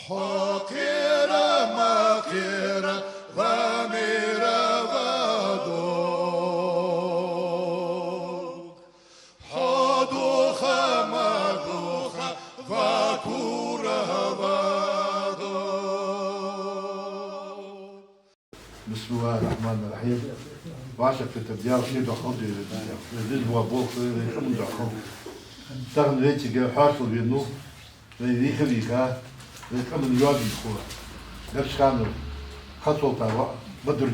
حقيرة مقيرة ضميرة ضدوك حدوخة مدوخة ذكورة ضدوك. بسم الله الرحمن الرحيم. وعشق في تبديع شيء دخل لذيذ وابوخ لكم دخل تغن ريتي حاصل بينو لذيذ خليكا لكم اليوم يدخل نفس كانوا خطوة تاوا بدر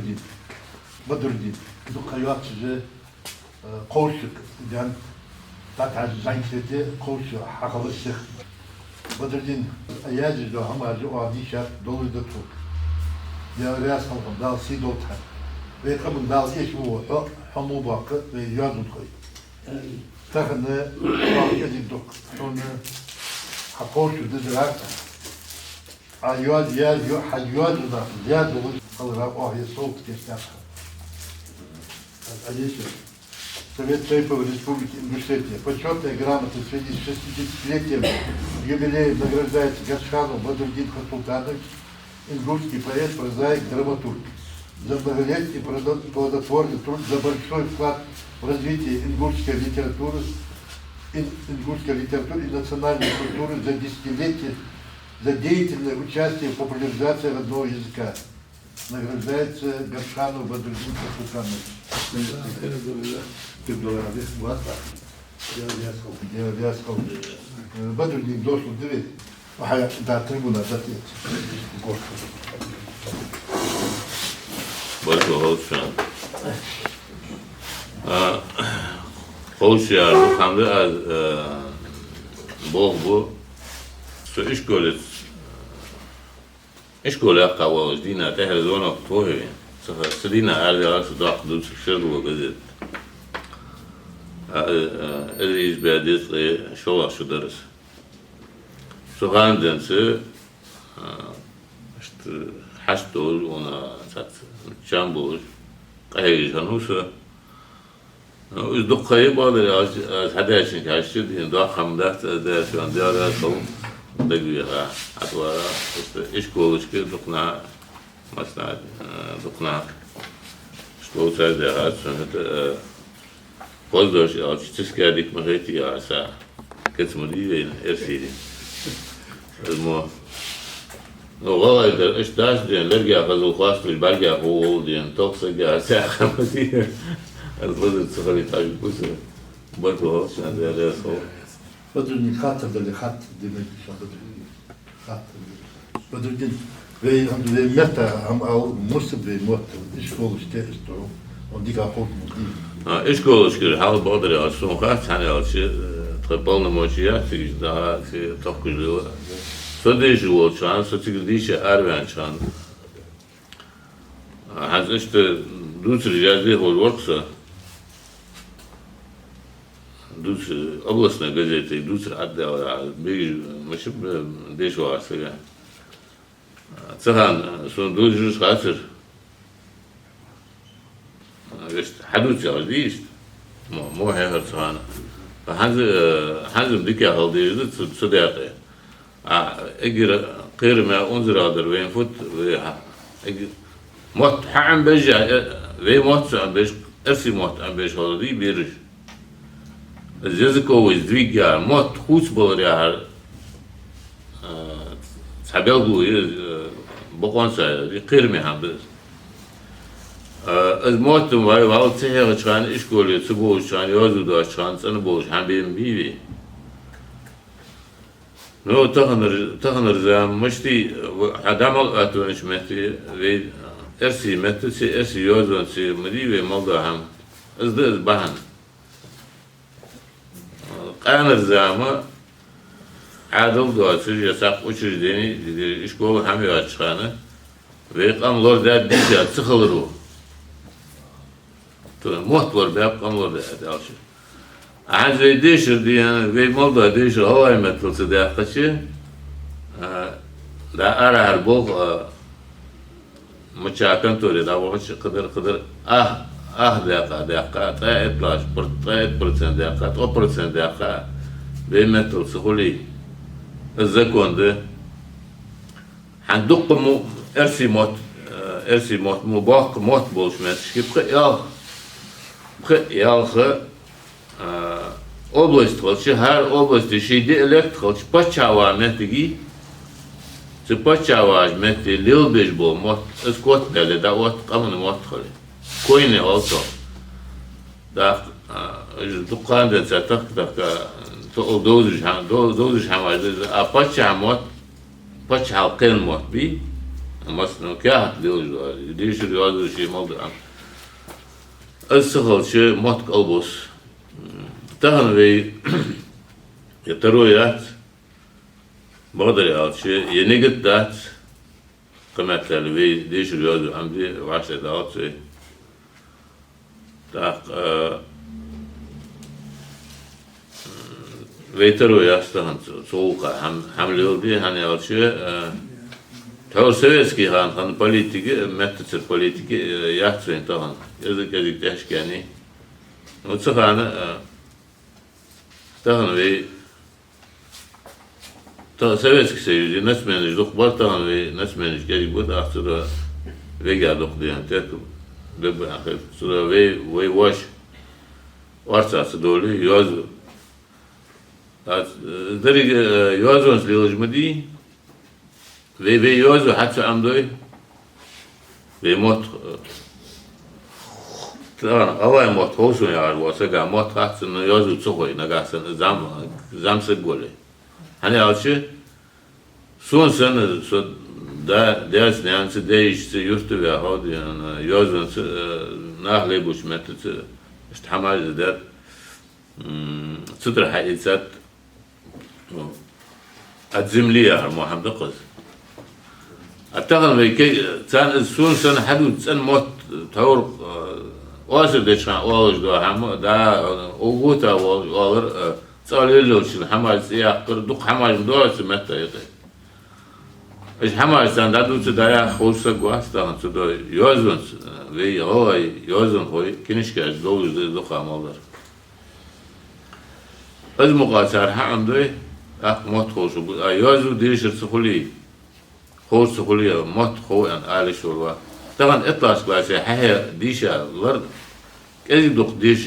الدين دو خيات جه قوشك يعني تاع زايتي قوش حقل الشيخ بدر الدين اياجي دو هم ارجو عادي شاف دول دتو يا رياس خلقهم دال سي دوتها ويقوم دال ايش هو حمو باقي ويجازو تخي تاخذنا باقي دوك شون حقوش دزرات ايواد يا حيواد ده زياد قال اه هي صوت كيف Одессе, Совет Шейпов Республики Ингушетия. Почетная грамота в связи с 60-летием юбилеем награждается Гашханов Бадрудин Хасултанович, ингушский поэт, прозаик, драматург. За многолетний плодотворный труд, за большой вклад в развитие ингушской литературы и национальной культуры, за десятилетие, за деятельное участие в популяризации родного языка. Награждается Гашханов Бадрудин Хасултанович. Я сказал, Бадрудин дошел, дивись, да, трибуна, дати. Başka oluşan. Oluşan hamle az bu su iş gölet kavuz dina tehrizona tohi. Sedina arda su daqdu şirdu gazet. Eliz badis şola şu ders. Soğandansı işte hastol ona sat çambul qayıcan husa. Uzdukayı bağlı az hadaşın karşı din da hamdat da şu an diğer savun da güya atwara işte iş koluşki dokna masnad dokna что сайда хатсон это поздош артистическая дикмахетия аса кецмудивен эрсиди мо но валайда эшташ ден лергия газу хвастуш бальгия хоол ден токсагия аса хамати разлозы цеховитаж бусы барко шан дерес хо Бадрудин хат demek хат Бадрудин ve meta ham al musib ve mot iskol işte on die gaat goed iş koluşki hal badri asun khat hani alçı tıbalna moçiya siz daha takılı södeji olçan sötügdişe erven çan haz işte दूसरी जाति हो वर्कसा दूसरे областной газеты दूसरे отдел беги мышиб дешварсага цахан сон дужуш хасыр вест хадут жардиш мо хер цахан хазым дикя халдыжды судяты эгер кырма унзырадыр вен фут мот хам бежа ve mot beş ersi mot beş oldu bir Языковый сдвиг я мот хуц был я сабелгу боконса кырме хамдыз az motum var var tsehga çıkan iş golü sıbo çıkan yazı da çıkan sana boş hem benim bibi no tahınır zamıştı adam atmış meti ve ersi metsi ersi yazı si medi ve malda ham azdı bahan قانر زامه عادل دواتر yasak uçurduğunu iş kolu hem açıkanı ve kamlar da diye sıkılır o. To muhtlar be kamlar da alışır. Az ve değişir diye ve malda değişir havai metresi de kaçı da arar bol متشاكن توري دا وش قدر دقيقة تايت برسنت دقيقة 2% دقيقة بمتر سخولي الزكون ده عندك مو ارسي موت مباق موت بولشمت كيف خ область холчи her области şeyde elekt холч paçava metigi se paçava meti lilbej bol mot skot dele da ot qamın mot khali koyne also da dukkan da zatak da to dozuj hamazde a paça mot paça halqen mot bi مثلا كاهت ليش هذا الشيء موضوع السخل شيء موت قلبوس تهن في يترويات بقدر يعود شيء ينقد ذات قمت لي ليش هذا عمدي وعشرة دعوات شيء تاق ويترويات تهن سوقا حمل يودي هني يعود شيء Tavır Sovetski han politiki, mettsir politiki yahtsın tahan. Yazık teşkeni. O çıkanı tahan ve ta Sovetski seyirci nasmeniz dokbar tahan ve nasmeniz gelip bu da aksura ve geldik diyen tek de bu akıl sonra ve wash varsası dolu yaz deri yazons lilojmadi ve yozu hatta amdoy ve mot tamam avay mot hoşun yar olsa ga mot hatsın yozu çoğuy nagasın zamsı gole hani alçı son sene so da ders neansı değişti yurtu ve hadi yani yozun nahle buş metet işte hamal der sıdr hadisat الزملية محمد قز أتغن بيكي تان السون سن حدود سن موت تور واصل دشان واج دو هم دا اوغوتا واغر صاليلو شن حمال سياق دق حمال دور سمت يقي ايش حمال سن دادو تدايا خوسا غواستان تدو يوزن وي هوي يوزن هوي كنيشكاش دولز دو خامالر از مقاصر حمدوي اخ موت خوشو يوزو ديشر سخولي خوش سخولي موت خو ان آل شوروا طبعا اطلاش كلاسي حيا ديشا لرد كذي دوق ديش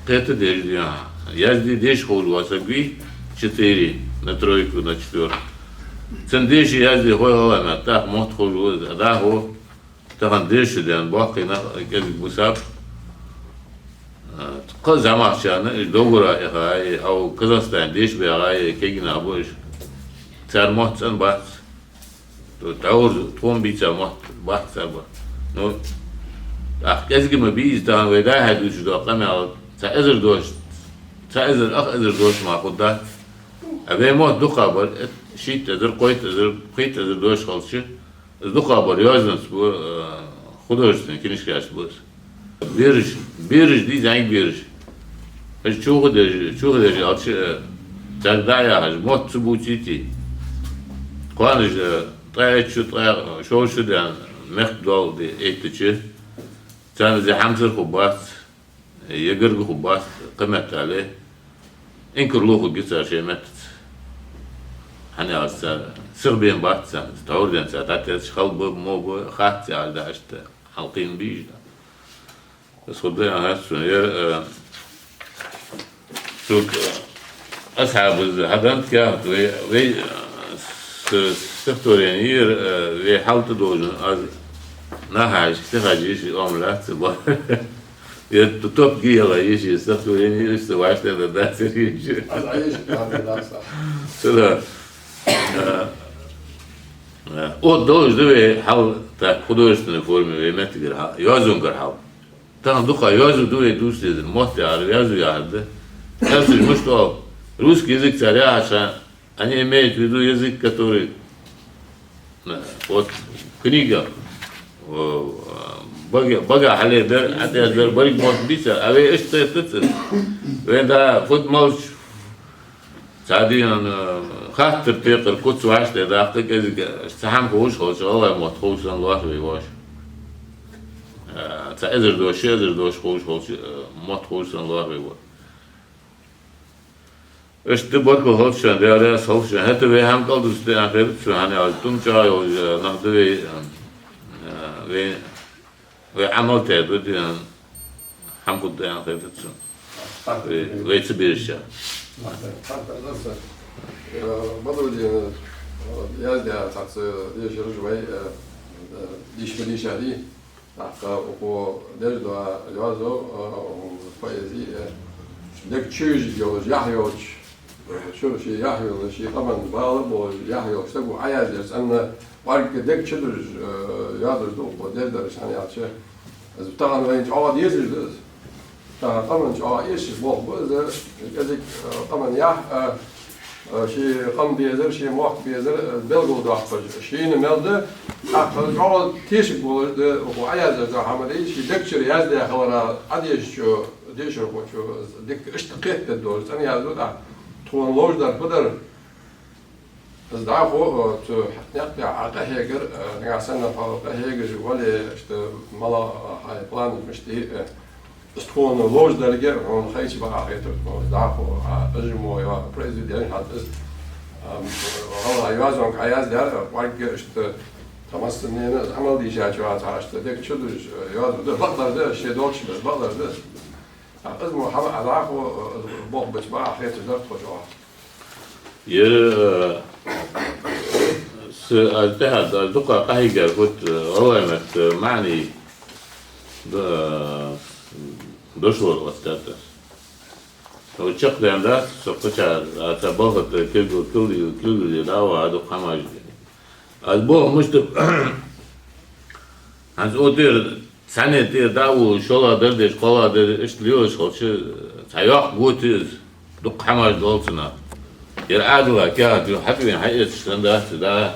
قيت ديش ديان يزدي ديش خوش واسقوي четыре на тройку на четверку سن ديش يزدي هو ما تاخ موت خوش دا هو طبعا ديش ديان باقي كذي بوساب قل زمان شانه دوغرا إخاي أو كازاخستان ديش بيغاي كيجنا أبوش تار موت سن بات تاور توم بيتسا موت بات سر بات نو أخ كذي ما بيز تان ودا هادوش دو قام على تأذر دوش تأذر أخ أذر دوش ما خدات أبي موت دو خبر شيت أذر قويت أذر دوش خالص دو خبر يازن سبو خدوشتن كنيش كاش بوس بيرج دي زين بيرج ايش شو ده اتش تغدايا هاج موت سبوتيتي قانج طايت شو ده مخدول دي ايتشي كان زي حمزه خباط يقرق خباط قمت عليه انكر لوخو قصر شي مت حنا أصلا سربين بات سان تاوردن ساعات خلب مو خات على داشت حلقين بيج بس خدنا هالسنة سوق أصحاب هذا كانت وي سفتورينير وي حالت دوجن از نهاش تخرجيش عملات با يتوب جيلا يجي سفتورينير استواش ده ده سريج אז עייש ככה سلا او دوج ده حال تا خودشتن فرم وي متگر يازونگر حال Там духа язу дуе души мост язу ярды. Язу мы что русский язык царя, они имеют в виду язык, который вот книга бага халебер, а ты азер барик мот биса, а вы что это? Вы да фут молч садин хаттер пекер кут суаште да ахтак язык сахам хош хош, Allah мот хош Allah вы ваш. تأذر دوش خوش موت خوش الله بيوا İşte bakıl hoş şu an değerli sağlık şu an. Hatta ve hem kaldı üstte akıbet şu hani altın çay o nahdı ve amel tedbir diyen hem kudda yani akıbet şu. Ve içi bir iş ya. Nasıl? Balı diye yaz ya tatsı diye şurayı dişmeli şadi. Hatta o derdo yazo poezi dek çüz yolcu yahyoç şu şey yahyoç şey tamam bağlı bu yahyoç da bu ayaz ders anne var ki dek çüdür yadır da o derdo hani açı az tamam ve aa diyesiz طبعا ايش بوق بزر ازك طبعا يا شي قم بيزر شي موقت بيزر بلغو داخل شي نملد اخر جول تيش بول وعياز زعمري شي دكتور ياز داخل اديش شو ديش شو دك اشتقيت الدور ثاني يازو دا تون لوج دار بدر از دعو تو نقطع قهيجر نعسنا قهيجر ولا اشت ملا هاي بلان مشتي استكون لوج درجة عن خيش بقى عيته دعو أجمع يا بريزيدنت حتى والله يوازن كعياز دار وارجع اشت تمسنين عمل دي شيء جوات عشت ديك شو يوازن ده بقدر ده شيء دولش بس بقدر ده أزمة حبة دعو بوق بس بقى عيته دار تجوات yer التهد الدقة قهيجر كنت علمت معني došlo ostati. Očak da da sokoča ta bogat kilgu dava ado kamaj. Az bo mushtu az odir sane de davu shola derdeş kola der işliyor şolçu tayak gotiz duk kamaj dolsuna. Yer adla kağıt hafifin hayat standa da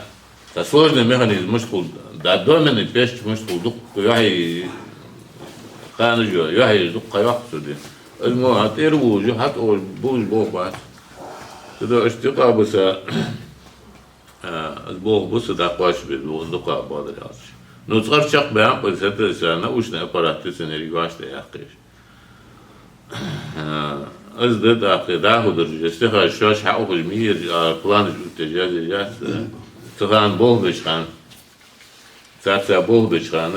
сложный механизм مشغول da domen peş مشغول duk yahi kanıcı yahi duk kayak sürdü. المهم تيربوج حتى بوج بوبات تدا اشتقابسا البوغ بس دا قاش بالدقة بعض الناس نصغر شق بيان بس هذا سنة وشنا أبارات سنة ريواش ده يحقيش أزداد ده هو درجة استخدام شاش حقوق جميع بلان التجاز جات تغان بوغ بشخان ساعة بوغ بشخان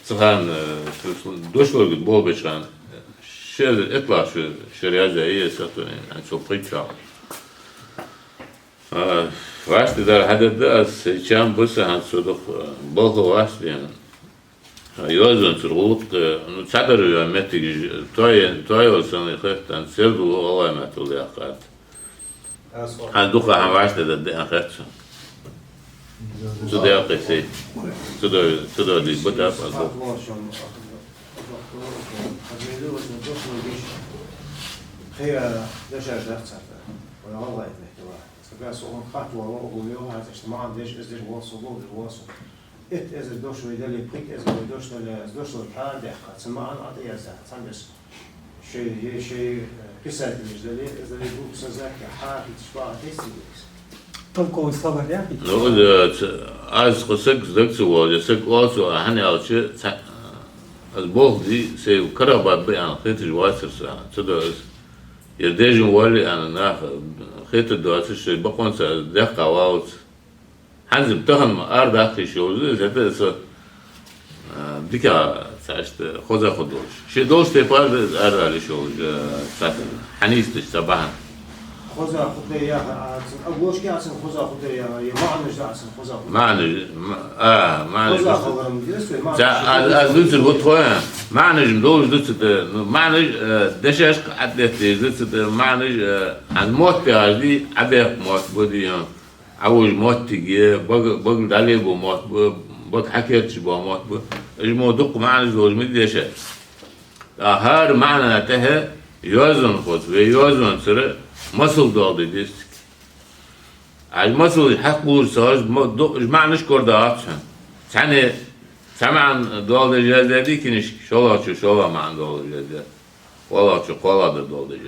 تغان دوش ورقة بوغ بشخان شيء اطلع شو شريعة زي ساتوني عن سوبريت شاو واسطة دار هذا ده سيشان بس عن صدق بوغ واسطة يعني يوزن سرقوق نتصدر يومتي توي وصلنا خفت عن سيردو الله ما تولي أخذ عن دوخة عن واسطة ده أخذ تدا قصي تدا دي بدأ فالبوغ خير دشر درس ولا والله يتحتوى بس هو خطوة وهو هذا اجتماع ديش ازدر واصل الواصل ات از دوش ويدلي بريك از دوش الحال دقة سمع عن عطية زات سامس شيء كسر الجدلي ازدلي بوك سزاك حال تشبع تيسيس Толковый словарь, да? Ну, аз қысық зөксі сек олсу хани алчы аз бохди се карабат бян хети жвасырса цуда ердежин вали ана нах хети дуасы ши бақонса даққа ваут ханзим тахам арда ахи шоузу зәті со дика сашты хоза ходош ши долш тепар арали шоуз ханистыш сабахан خوزا خطية أبوش كأسن خوزا خطية ما عنش أسن خوزا معنى خوزا خبرم جلسوا ما از دوست بطوان معنى جمدوش دوست معنى دشاش قعدتي دوست معنى عن موت بيعجلي عبيق موت بودي عوج موت تيجي بقل دالي بو موت بق حكيتش بو موت بو اجمو دق معنى جوج مدي دشاش هار معنى نتهى يوزن خوز ويوزن سر مصل دالدي ديستك المصل حق بورساج معنى شكر داعتشان سنة سمعن دالدي جازة دي كنش شولا معنى دالدي جازة ولا شو قلا دالدي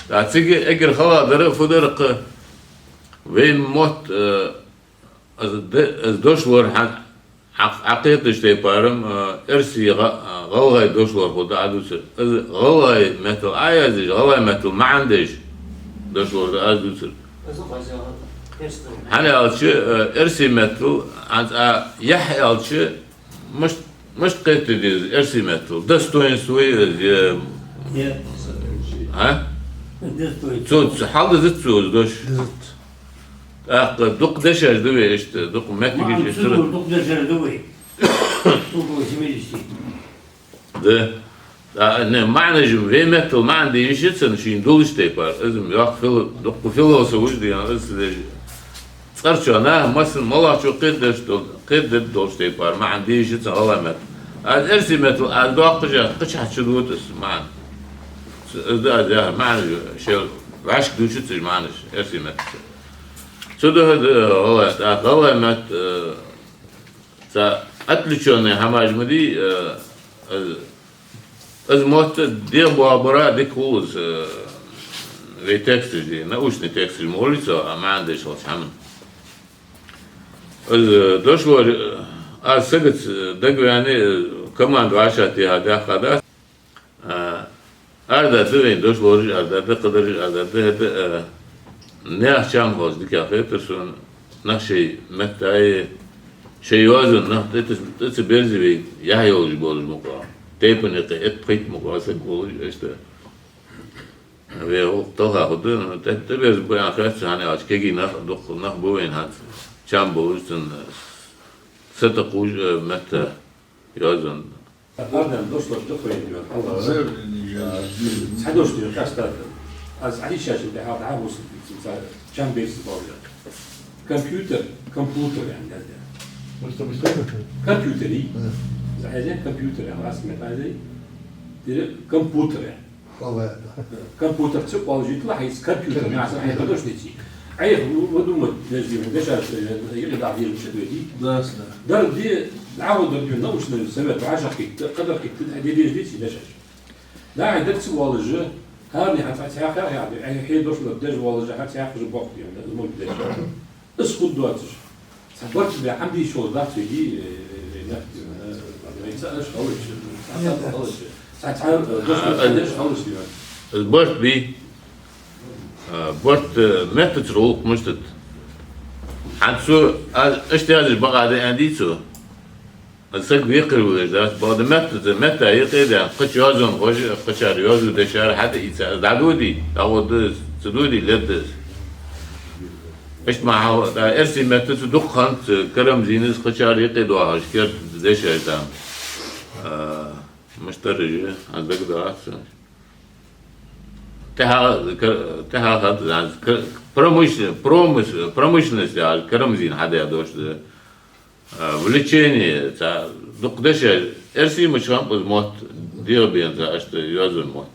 جازة تيجي اجر خلا در فدرق وين موت از دوش ور عقيت işte yaparım. Ersi غلغي دوشلور خدا عدوسر. غلغي metal ayazış, غلغي metal ما عندش دوشلور ده عدوسر. Hani alçı ersi metal يح alçı مش قيت دي ersi metal. Достоинство ha? Söz halde zıt söz doş. Duk deşer de işte duk metni geçti. Duk deşer de ده ne معنى في metal ما عندي يشتسن شيء دولش تيبار لازم ياخ فيلوسوف وجدي يعني صارش انا مثلا والله شو قد دولش تيبار ما عندي يشتسن والله مت الارسي metal الدوقجه قش حشدوت اسمع ده معنى شيء عشق دوشت معنى ارسي metal شو ده هو مت أتلشون هماجمدي از موت دي بابرا دي كوز في تكستر دي ناوشني تكستر موليسو ما عنديش وش حمل از دوشور از سجت دقو يعني كمان دواشاتي هذا خدا أردا دوين دوشور أردا تقدر أردا ده نه شام هوز دي كافيه ترسون نشي متى şey yazın ne tetse benzi ya yolcu boluz muka tepin et payt muka sak boluz işte ve o toha hodun tette bez bu akhat hani aç kegi nah bu en hat çam boluzun sata kuj meta yazın Ardından dostlar da koyuyor. Allah sadoş diyor kasta. Az Aisha şimdi ha bu çam besi bağlıyor. Computer yani. كمبيوتري هذا كمبيوتر يعني اسمه هذا دير كمبيوتر والله كمبيوتر تبقى يطلع هي كمبيوتر يعني عشان هي قدرش تجي اي ودوم نجي من داش يقدر يعدي المشهدي دار دي عاود دي نوش سبب 10 قدر كي دي داش لا عندك سوالج هاني حتى يعني هي دوش داش والج حتى ياخذ بوقت يعني المهم اسكت دواتش صبرت بعمدي شو ضغط دي نفس ما يسالش خالص ساعات خالص البورت بي بورت متى تروح مشتت حنسو اشتغل بقى ده عندي سو السق بيقروا ده بعد متى يقيد قش يازون قش يازو ده شهر حتى يسال دعودي او سدودي لدس إيش معه إرسي متى تدخنت كرم زينز قشار يقيدوا هاشكر زيش هيدا مشتري عن بقدر أحسن تها هذا промышленность يعني كرم زين حدا يدوش влечение تا دقدش إرسي مش هم موت دير بين تا أشت يوزن موت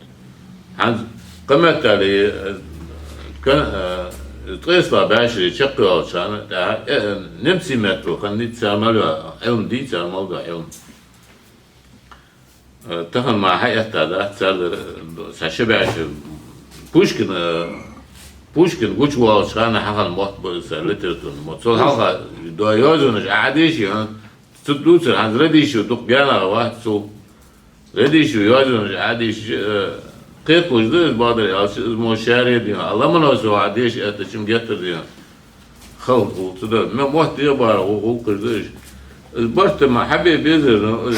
عن قمت عليه كان تقيسلا بعشرة شقة عشان نمسي مترو خلني تعملوا علم دي تعملوا علم تخن مع هيئة هذا صار سشبع بوشكن قوش وعشان حقن موت بس لترتون موت صل حقا دايوزونش عاديش يعني تدوسر عن رديشو دق جانا واحد صو رديشو يوزونش عاديش قيت وجدت بعض المشاريع دي الله ما نوصل عاديش أتشم جتر دي خلق وتدا ما واحد يبغى هو كردش البرت ما حبي بيزر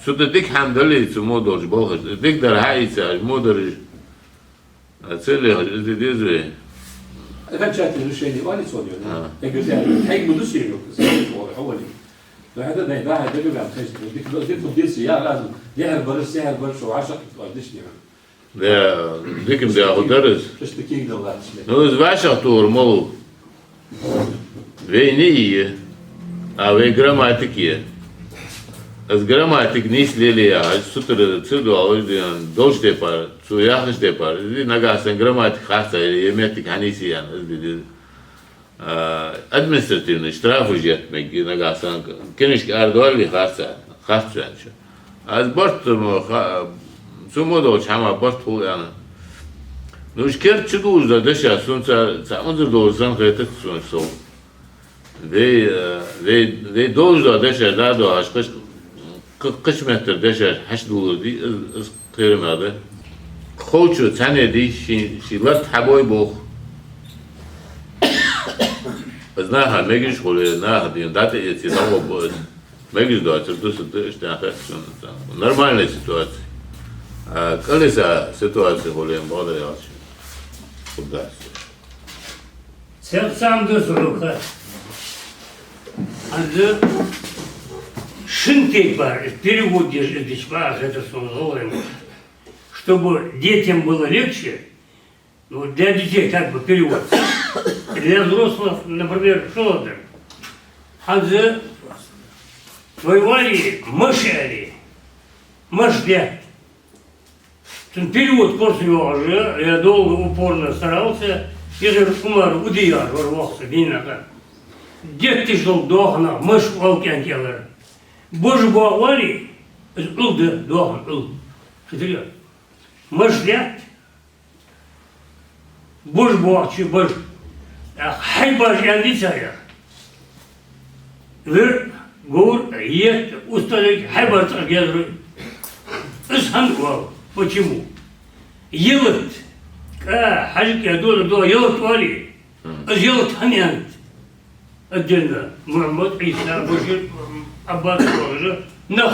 شو تديك حمد لله سمو درج بالخش ديك در هاي ساج مو درج أتصلي هذي ديزوي كان شاتي الشيء دي واني صوديو يقول يعني هيك بدوس يلو حولي فهذا ده يقول عم تيجي ديك مدير سيارة لازم يعرف برس شو 10 قديش يعني ده ديك بدي أخذ درس تشتكي له لا نوز باشا طور مو وينية أو جراماتيكية از جراماتيك نيس ليليا سوتر تسدو أول ديان دوش ديبار سو ياخش ديبار دي نجاسن جراماتيك خاصة يميتك هنيسي يعني دي administrativni штраф ücretmek nagasan keniş ardoli khas yani az bort sumodo chama bort hu yani nushker chuduz da desha sunsa sa unzer dozan gayet sun so ve doğruca deşer daha da aşkış 40 metre deşer haş dolu di kırmadı. Koçu tane di şilat haboy bu. Znaha megiş oluyor naha diyor. Date eti tamam bu. Megiş da açıldı işte afeksiyon. Normalne situacija. Kalisa situacija oluyor bu da yaş. Kudası. Сам до сорока. Анзы шинтей бар, перевод держишь, это слово, чтобы детям было легче, ну, для детей как бы перевод. Для взрослых, например, что это? Анзы воевали, мышали, мышля. Перевод после его уже, я долго, упорно старался, Ежели умар удияр ворвался бинага. Дед ты жил дохна, мыш волкен келер. Боже боғвали, ылды дохан, ыл. Шетірге. Мыш лят. Боже боғчы, бож. Хай бож яндица я. Вір, гур, ет, усталек, хай божтар гезры. Исхан вал. Почему? Елыт. حاجك يا دول يلط والي يلط هنيانت الجنة محمد عيسى بشير عباس الرجل نخ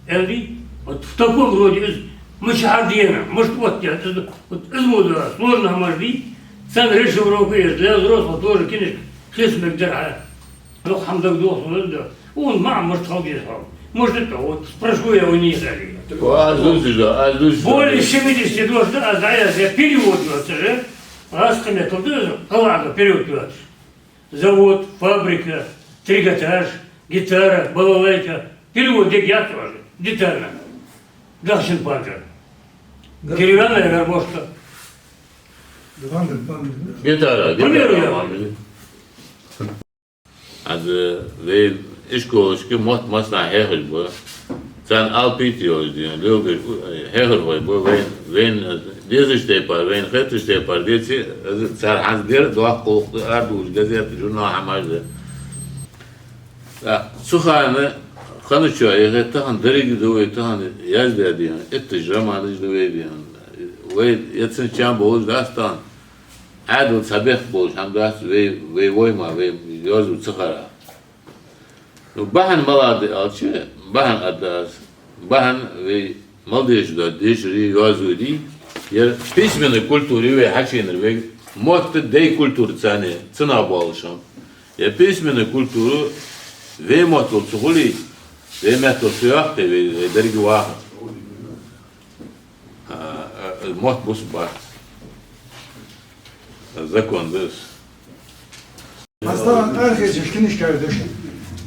يعني в таком роде مش عادينا مش توتيات اسمه ده сложно مرضي سان решил рукой для взрослых тоже кинешь хисмик дырها ну хамдак дохнул да он мам может халдить может это вот спрошу я у них далее более 70 должно, а за это перевод же, расками туда, ладно, перевод. Завод, фабрика, трикотаж, гитара, балалайка, перевод я тоже, детально. Дальше банка. Деревянная гармошка. Gitara. Also, weil ich gehe, muss nach Hegel, Sen alpit diyoruz diyor. Logo heger boy bu wen deze stepar wen het stepar deze sar hazdir doğa qoqdu ardu gazete jurnal hamajda. Ya suxanı konuşuyor. Evet han dergi doğa han yazdı diyor. Et jamanı doğa diyor. Ve yetsin çam boz dastan. Adu sabah boz ham das ve voyma ve yozu suxara. Bahan maladı alçı bahan adas, bahan ve maldejda dejri yazudi yer pismeni kulturi ve haşinir ve mod dey kultur tane sınav alışam. Ya pismeni kulturu ve mod olsuli ve metod suyak ve dergi var. Mod bus var. Zakondur. Hastalan herkes işkiniş kardeşim.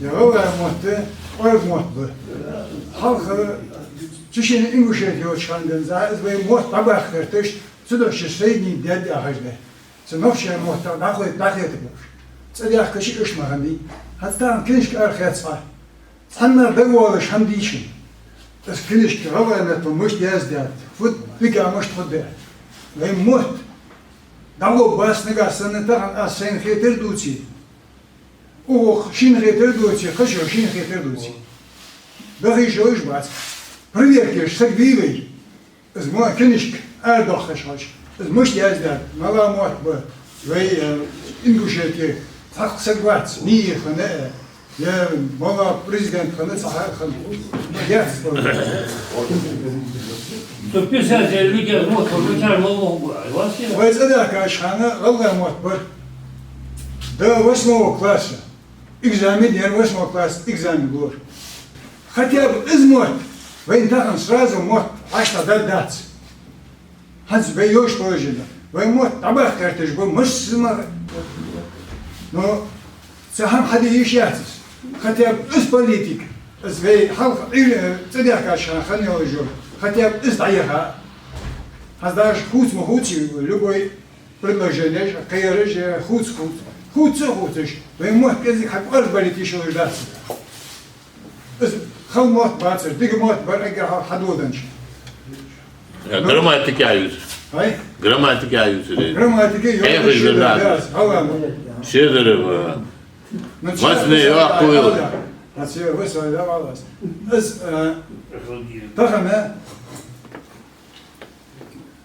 Ya o vermotte, o vermotte. Halkı çişini İngilizce çıkandığın zaman ve mot tabak kardeş, suda şişreydin dedi ahırda. Sınovşe motta dakıydı bu. Sıda akışı ışmağın değil. Hatta kiniş arkadaş var. Sanna begoğlu şamdi için. Das kiniş ki hava emetu muşt yazdı. Fut bika muşt fudde. Ve mot. Dago basını gasını tahan asen xeter duci. O şin xeter duci, xaşo şin xeter duci. Bahi joş bas. Проверки сагвивый. Из моя книжка ардохашаш. Из муж yazdı. Mala mot bu. Ve İngilizce tak sagvat. Niye xana? Ya mala prezident xana sahar xana. Ya. То писатель Ликер Мотор вытяжал логу. Ve zaten kaşhana Allah mot bu. До 8 класса. Экзамен, я 8 класс экзамен был. Хотя бы из мот. Вы там сразу мот, аж тогда дать. Ханс бейешь тоже. Вы мот, табах картиш, вы мышцема. Но сахам хади ещатис. Хотя бы из политик. Из вей халк, или цедях кашана, ханил жор. Хотя бы из даяха. Хаз даже хуц-мухуци, любой предложение, кайрыш, хуц-хуц. Хуц-хуцыш. Вы мот, кезик хак арбалит еще ждаться. خل موت باتر ديك موت برجع حدودنش. Gramatik ayus. هاي. Gramatik ayus. Gramatik yok. Şeydir bu. Masne yok koyul. Nasıl vursa da vallahi. Az takımı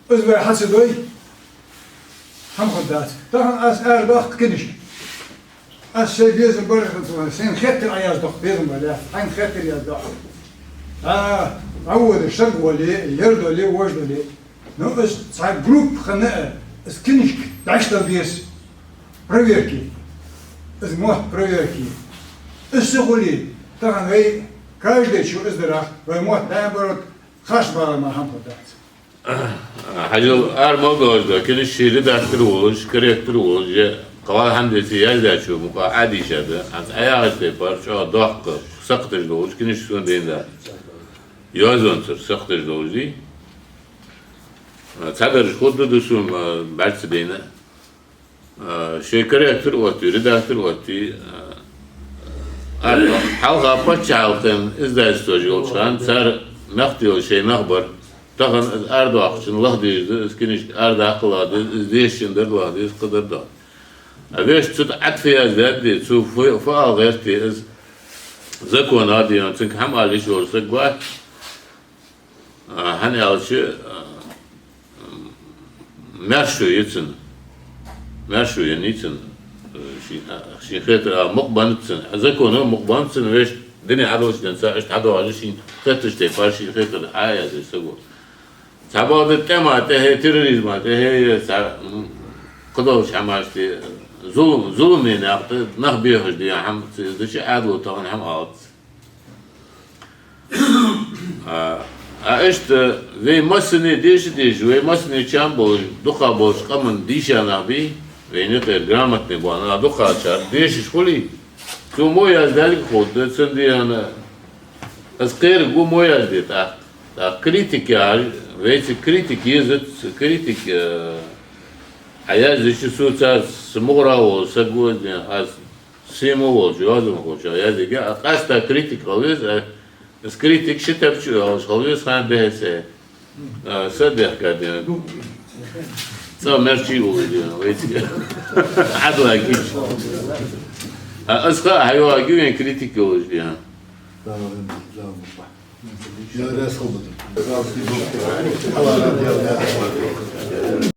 az ve hasıdoy هم خدات طبعا ضغط كنش الشيء بيزن برا سين خطر عياز ضغط بيزن ولا عن خطر يا ضغط عود الشرق ولي يردو لي وجدو لي نو اس صاحب جروب خناقه اس كنش دعشت بيس بريفيركي اس موت بريفيركي اس شغلي طبعا هي كاجدي شو ازدرا وموت دايم برد خاش بارا ما هم خدات Hacıl Ermağız'da kini şiiri dertleri olur, karakter olur. Kaval hamdesi yer der şu muka adi şadı. Az ayağı istepar şu dakika sakıtıcı olur. Kini şu deyinde. Yazıntır sakıtıcı olur değil. Sadece kodda düşün belki deyine. Şey karakter oldu, redaktor oldu. Halka paçaltın izleyicileri oluşan sar mektiyor şey mekbar. Takın Erdoğan için Allah deyirdi, iskiniş Erdoğan kıladı, izleyişindir kıladı, izkıdır da. Veş tut atfiyaz dedi, su faal gayeti iz zakon adiyan, çünkü hem aliş olsak var. Hani alçı merşu için, merşu yani için, şey xetra mukban için, zakonu mukban için veş dini aroşdan sa işte hado alışın, xetrişte parşı xetra ayaz isego. Sabahda temate he terörizma he قدوش حماشتي ظلم يعني أعطي نخبيه هجدي هم تدشي عادو طبعا هم عاد إشت في مسني ديش في مسني كان بوش دقة بوش قمن ديشا نبي في نتر جرامت نبوانا دقة شار ديش شولي تو مويا ذلك خود تسندي أنا أذكر جو مويا ذي تا كريتيك يعني ويش كريتيك يزت كريتيك Ayaz işi suça smora olsa gözne az simo olacak, azım olacak. Ayaz ki akasta kritik oluyor, kritik şitapçı oluyor, sen behse. Sadeh kadın. Sağ merci oluyor. Adla ki. Asla hayva güven kritik oluyor. Ya resmen. Allah razı olsun.